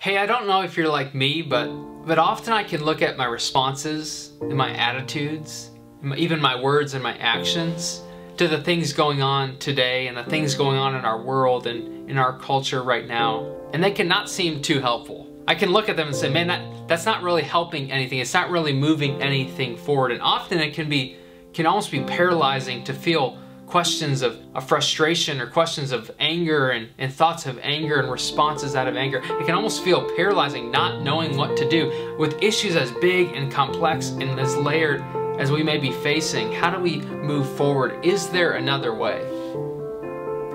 Hey, I don't know if you're like me, but often I can look at my responses and my attitudes, even my words and my actions to the things going on today and the things going on in our world and in our culture right now, and they cannot seem too helpful. I can look at them and say, man, that's not really helping anything. It's not really moving anything forward. And often it can almost be paralyzing to feel questions of frustration or questions of anger and thoughts of anger and responses out of anger. It can almost feel paralyzing not knowing what to do with issues as big and complex and as layered as we may be facing. How do we move forward? Is there another way?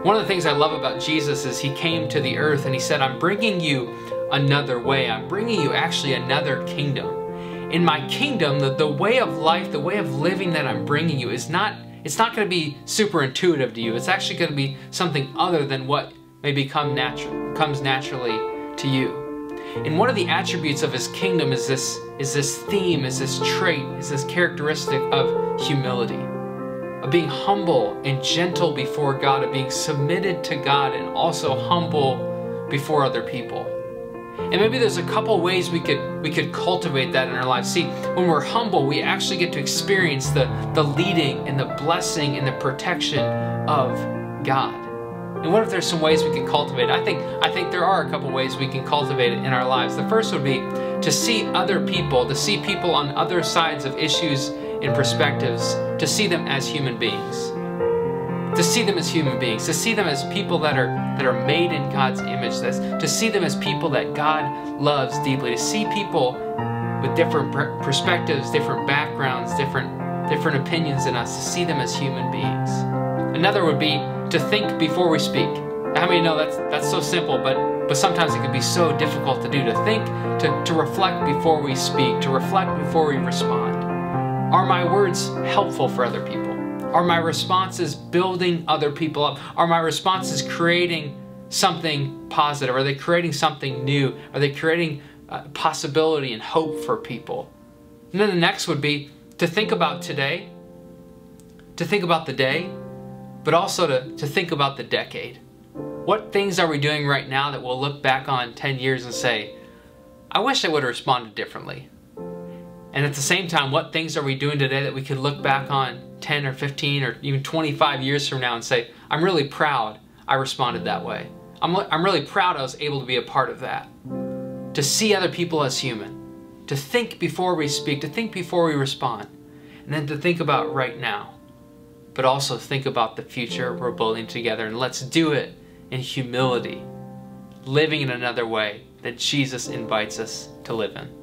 One of the things I love about Jesus is he came to the earth and he said, I'm bringing you another way. I'm bringing you actually another kingdom. In my kingdom, the way of life, the way of living that I'm bringing you is not going to be super intuitive to you. It's actually going to be something other than what may comes naturally to you. And one of the attributes of his kingdom is this theme, is this trait, is this characteristic of humility, of being humble and gentle before God, of being submitted to God and also humble before other people. And maybe there's a couple ways we could cultivate that in our lives. See, when we're humble, we actually get to experience the leading and the blessing and the protection of God. And what if there's some ways we can cultivate it? I think there are a couple ways we can cultivate it in our lives. The first would be to see other people, to see people on other sides of issues and perspectives, to see them as human beings. To see them as human beings, to see them as people that are made in God's image, to see them as people that God loves deeply, to see people with different perspectives, different backgrounds, different opinions than us, to see them as human beings. Another would be to think before we speak. How many know that's so simple, but sometimes it can be so difficult to do, to think, to reflect before we speak, to reflect before we respond. Are my words helpful for other people? Are my responses building other people up? Are my responses creating something positive? Are they creating something new? Are they creating possibility and hope for people? And then the next would be to think about today, to think about the day, but also to think about the decade. What things are we doing right now that we'll look back on 10 years and say, I wish I would have responded differently? And at the same time, what things are we doing today that we could look back on 10 or 15 or even 25 years from now and say, I'm really proud I responded that way. I'm really proud I was able to be a part of that. To see other people as human. To think before we speak, to think before we respond. And then to think about right now. But also think about the future we're building together. And let's do it in humility. Living in another way that Jesus invites us to live in.